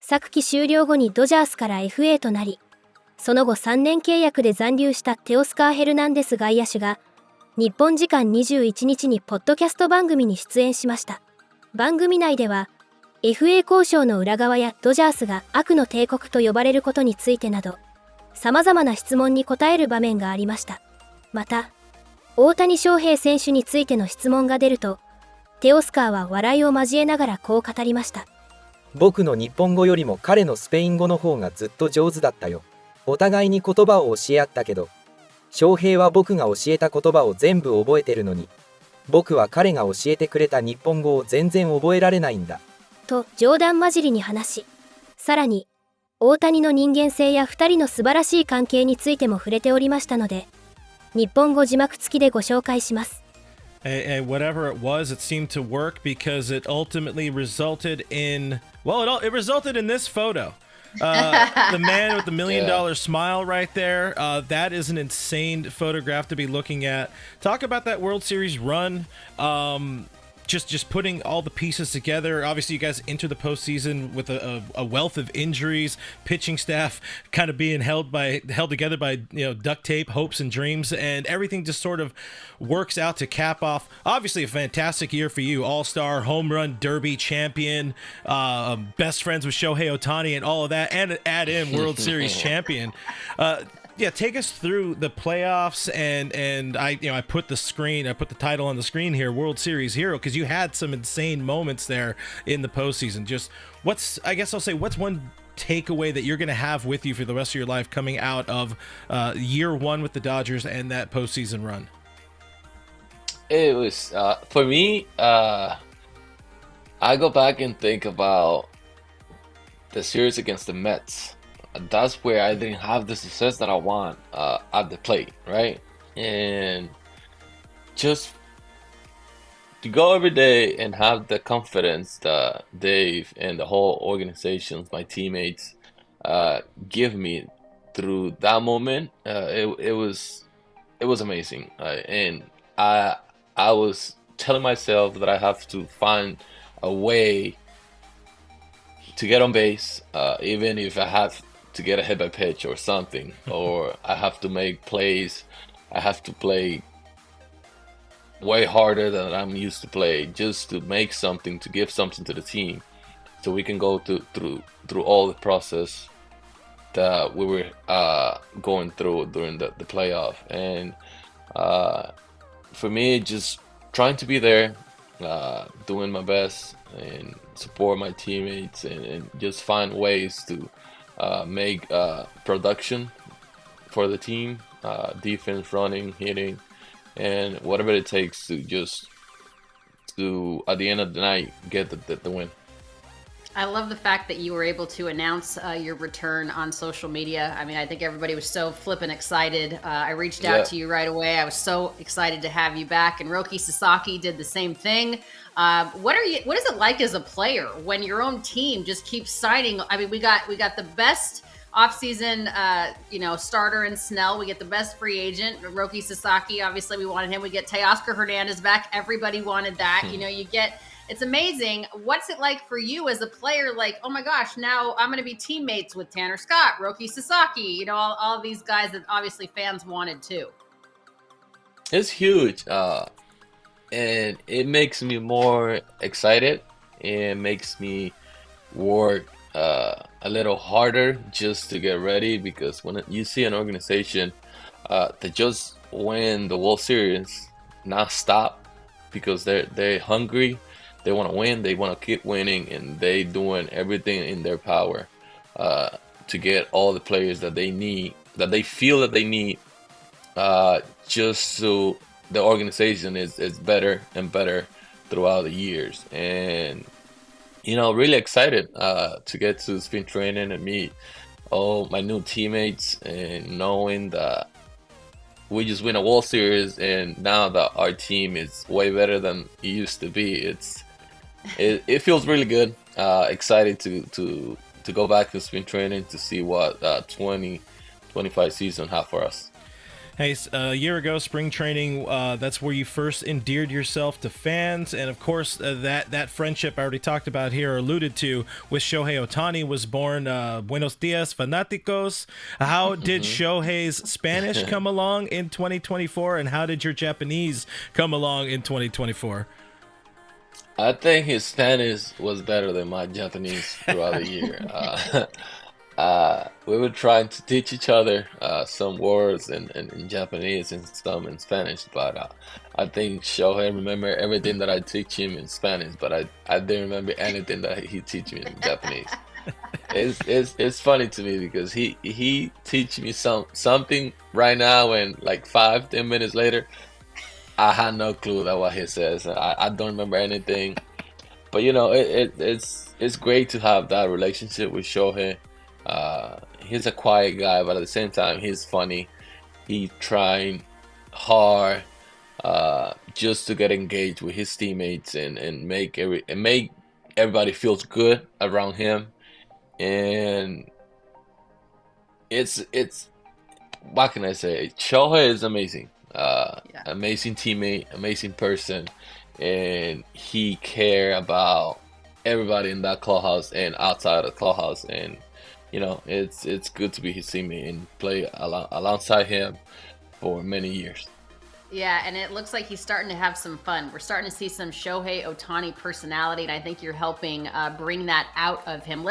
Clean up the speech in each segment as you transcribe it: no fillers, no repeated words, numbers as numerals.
昨季終了後にドジャースから FA となり、その後3年契約で残留したテオスカー・ヘルナンデス外野手が、日本時間21日にポッドキャスト番組に出演しました。番組内では、FA 交渉の裏側やドジャースが悪の帝国と呼ばれることについてなど、様々な質問に答える場面がありました。また、大谷翔平選手についての質問が出ると、テオスカーは笑いを交えながらこう語りました。僕の日本語よりも彼のスペイン語の方がずっと上手だったよ。お互いに言葉を教え合ったけど、翔平は僕が教えた言葉を全部覚えてるのに、僕は彼が教えてくれた日本語を全然覚えられないんだ。と冗談交じりに話し、さらに、大谷の人間性や2人の素晴らしい関係についても触れておりましたので、日本語字幕付きでご紹介します。Whatever it was, it seemed to work because it ultimately resulted in, well, it resulted in this photo. The man with the $1 million smile right there. That is an insane photograph to be looking at. Talk about that World Series run. Just putting all the pieces together. Obviously, you guys enter the postseason with a wealth of injuries. Pitching staff kind of being held together by duct tape, hopes and dreams, and everything just sort of works out to cap off. Obviously, a fantastic year for you. All-star, home run derby champion, best friends with Shohei Otani, and all of that, and add in World Series champion. Yeah, take us through the playoffs, and I put the title on the screen here, World Series Hero, because you had some insane moments there in the postseason. Just what's one takeaway that you're going to have with you for the rest of your life coming out of year one with the Dodgers and that postseason run? It was for me. I go back and think about the series against the Mets. That's where I didn't have the success that I want at the plate, right? And just to go every day and have the confidence that Dave and the whole organization, my teammates, give me through that moment, it was amazing. And I was telling myself that I have to find a way to get on base, even if I have to get a hit by pitch or something, or I have to make plays. I have to play way harder than I'm used to play, just to make something, to give something to the team, so we can go through all the process that we were going through during the playoff. And for me, just trying to be there, doing my best and support my teammates, and just find ways to make production for the team, defense, running, hitting, and whatever it takes to just to at the end of the night get the win. I love the fact that you were able to announce your return on social media. I mean, I think everybody was so flippin' excited. I reached out to you right away. I was so excited to have you back. And Roki Sasaki did the same thing. What is it like as a player when your own team just keeps signing? I mean, we got the best offseason, starter in Snell. We get the best free agent, Roki Sasaki. Obviously, we wanted him. We get Teoscar Hernandez back. Everybody wanted that. It's amazing. What's it like for you as a player? Like, oh my gosh, now I'm going to be teammates with Tanner Scott, Roki Sasaki, all these guys that obviously fans wanted too. It's huge. And it makes me more excited. It makes me work a little harder just to get ready, because when you see an organization that just win the World Series, not stop, because they're hungry. They want to win. They want to keep winning, and they doing everything in their power to get all the players that they need, that they feel that they need, just so the organization is better and better throughout the years. And really excited to get to spring training and meet all my new teammates, and knowing that we just win a World Series, and now that our team is way better than it used to be, it feels really good. Excited to go back to spring training to see what 2025 season have for us. Hey, a year ago, spring training, that's where you first endeared yourself to fans. And of course, that friendship I already talked about here, or alluded to, with Shohei Otani was born. Buenos dias, fanáticos. How did Shohei's Spanish come along in 2024? And how did your Japanese come along in 2024? I think his Spanish was better than my Japanese throughout the year. We were trying to teach each other some words in Japanese and some in Spanish, but I think Shohei remember everything that I teach him in Spanish, but I didn't remember anything that he teach me in Japanese. It's funny to me because he teach me something right now, and like 5-10 minutes later, I had no clue that what he says. I don't remember anything, but you know it's great to have that relationship with Shohei. He's a quiet guy, but at the same time, he's funny. He's trying hard just to get engaged with his teammates and make everybody feels good around him. And it's what can I say? Shohei is amazing. Amazing teammate, amazing person, and he care about everybody in that clubhouse and outside of the clubhouse. And you know, it's good to be his teammate and play alongside him for many years. Yeah, and it looks like he's starting to have some fun. We're starting to see some Shohei Otani personality, and I think you're helping bring that out of him.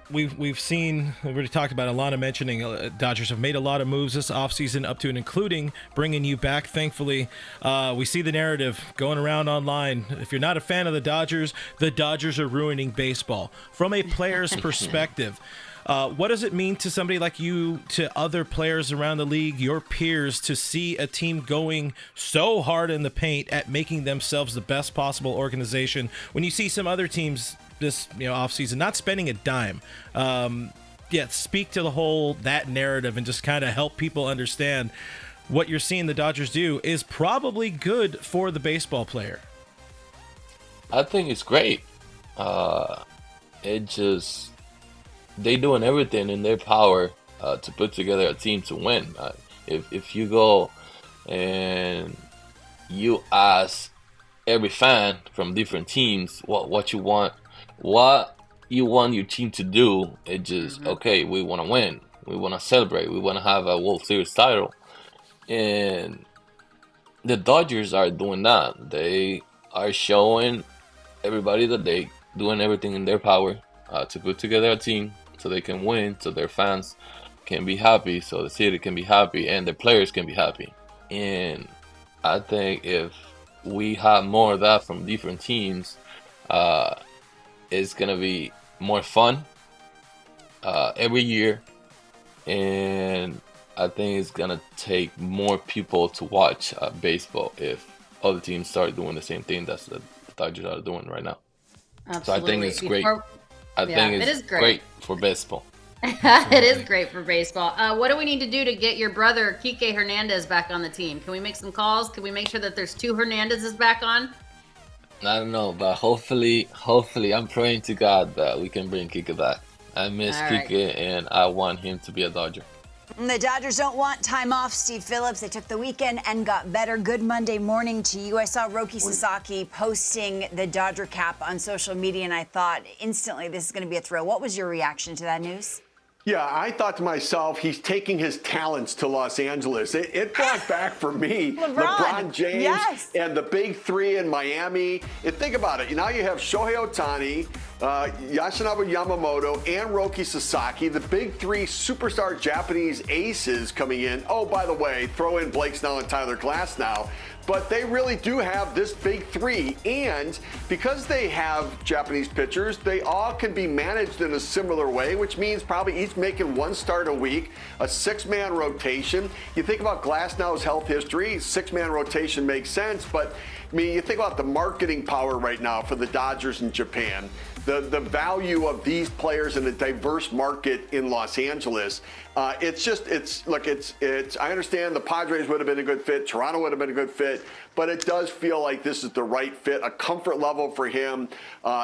We've seen, we already talked about Alana mentioning Dodgers have made a lot of moves this offseason, up to and including bringing you back. Thankfully, we see the narrative going around online. If you're not a fan of the Dodgers are ruining baseball. From a player's perspective, what does it mean to somebody like you, to other players around the league, your peers, to see a team going so hard in the paint at making themselves the best possible organization when you see some other teams this offseason not spending a dime? Speak to the whole that narrative and just kind of help people understand what you're seeing the Dodgers do is probably good for the baseball player. I think it's great. They doing everything in their power to put together a team to win. If you go and you ask every fan from different teams what you want your team to do, it just okay, we want to win, we want to celebrate, we want to have a World Series title, and the Dodgers are doing that. They are showing everybody that they doing everything in their power to put together a team so they can win, so their fans can be happy, so the city can be happy, and the players can be happy. And I think if we have more of that from different teams, it's gonna be more fun every year, and I think it's gonna take more people to watch baseball if other teams start doing the same thing that the Dodgers are doing right now. Absolutely. So I think it's great. I think it's great for baseball. It is great for baseball. What do we need to do to get your brother Kike Hernandez back on the team? Can we make some calls? Can we make sure that there's 2 Hernandezes back on? I don't know, but hopefully, I'm praying to God that we can bring Kike back. I miss Kike, and I want him to be a Dodger. The Dodgers don't want time off, Steve Phillips. They took the weekend and got better. Good Monday morning to you. I saw Roki Sasaki posting the Dodger cap on social media, and I thought instantly this is going to be a thrill. What was your reaction to that news? Yeah, I thought to myself, he's taking his talents to Los Angeles. It brought back for me LeBron James and the big 3 in Miami. And think about it. Now you have Shohei Otani, Yoshinobu Yamamoto, and Roki Sasaki, the big 3 superstar Japanese aces coming in. Oh, by the way, throw in Blake Snell and Tyler Glass now. But they really do have this big 3, and because they have Japanese pitchers, they all can be managed in a similar way, which means probably each making 1 start a week, a 6-man rotation. You think about Glasnow's health history, 6-man rotation makes sense, but I mean, you think about the marketing power right now for the Dodgers in Japan. the value of these players in a diverse market in Los Angeles. I understand the Padres would have been a good fit, Toronto would have been a good fit, but it does feel like this is the right fit, a comfort level for him.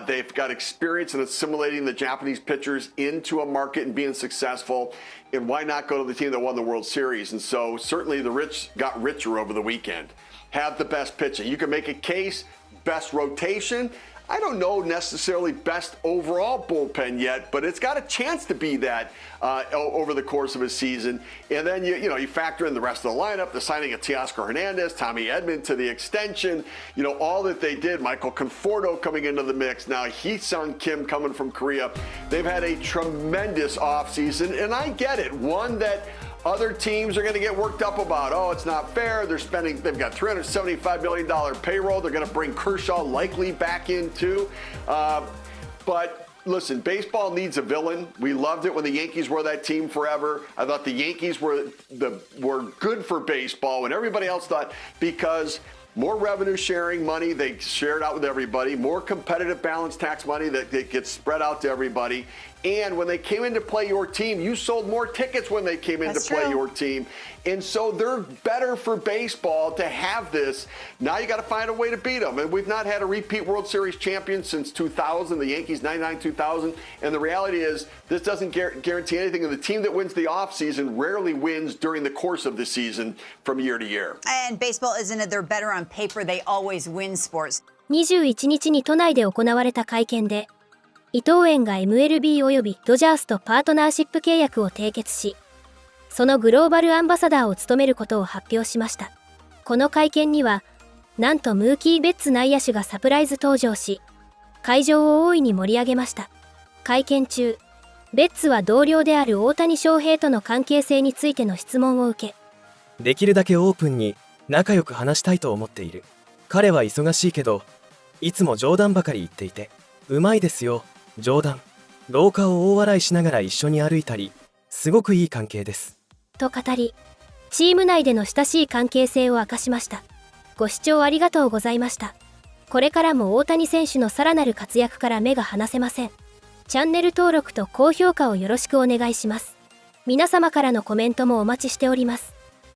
They've got experience in assimilating the Japanese pitchers into a market and being successful. And why not go to the team that won the World Series? And so certainly the rich got richer over the weekend. Have the best pitching. You can make a case, best rotation. I don't know necessarily best overall bullpen yet, but it's got a chance to be that over the course of a season. And then you factor in the rest of the lineup, the signing of Teoscar Hernandez, Tommy Edman to the extension, all that they did. Michael Conforto coming into the mix. Now Hee-sung Kim coming from Korea. They've had a tremendous offseason, and I get it. One that other teams are going to get worked up about. Oh, it's not fair. They've got $375 million payroll. They're going to bring Kershaw likely back in too. But listen, baseball needs a villain. We loved it when the Yankees were that team forever. I thought the Yankees were good for baseball when everybody else thought, because more revenue sharing money, they shared out with everybody, more competitive balance tax money that gets spread out to everybody. And when they came in to play your team, you sold more tickets when they came in to play your team. And so they're better for baseball to have this. Now you got to find a way to beat them. And we've not had a repeat World Series champion since 2000, the Yankees 99-2000. And the reality is this doesn't guarantee anything. And the team that wins the offseason rarely wins during the course of the season from year to year. And baseball isn't it? They're better on paper. They always win sports. 21日に都内で行われた会見で、伊藤園が MLB およびドジャースとパートナーシップ契約を締結し、そのグローバルアンバサダーを務めることを発表しました。この会見には、なんとムーキー・ベッツ内野手がサプライズ登場し、会場を大いに盛り上げました。会見中、ベッツは同僚である大谷翔平との関係性についての質問を受け、できるだけオープンに仲良く話したいと思っている。彼は忙しいけど、いつも冗談ばかり言っていて、うまいですよ。冗談。廊下を大笑いしながら一緒に歩いたり、すごくいい関係です。と語り、チーム内での親しい関係性を明かしました。ご視聴ありがとうございました。これからも大谷選手のさらなる活躍から目が離せません。チャンネル登録と高評価をよろしくお願いします。皆様からのコメントもお待ちしております。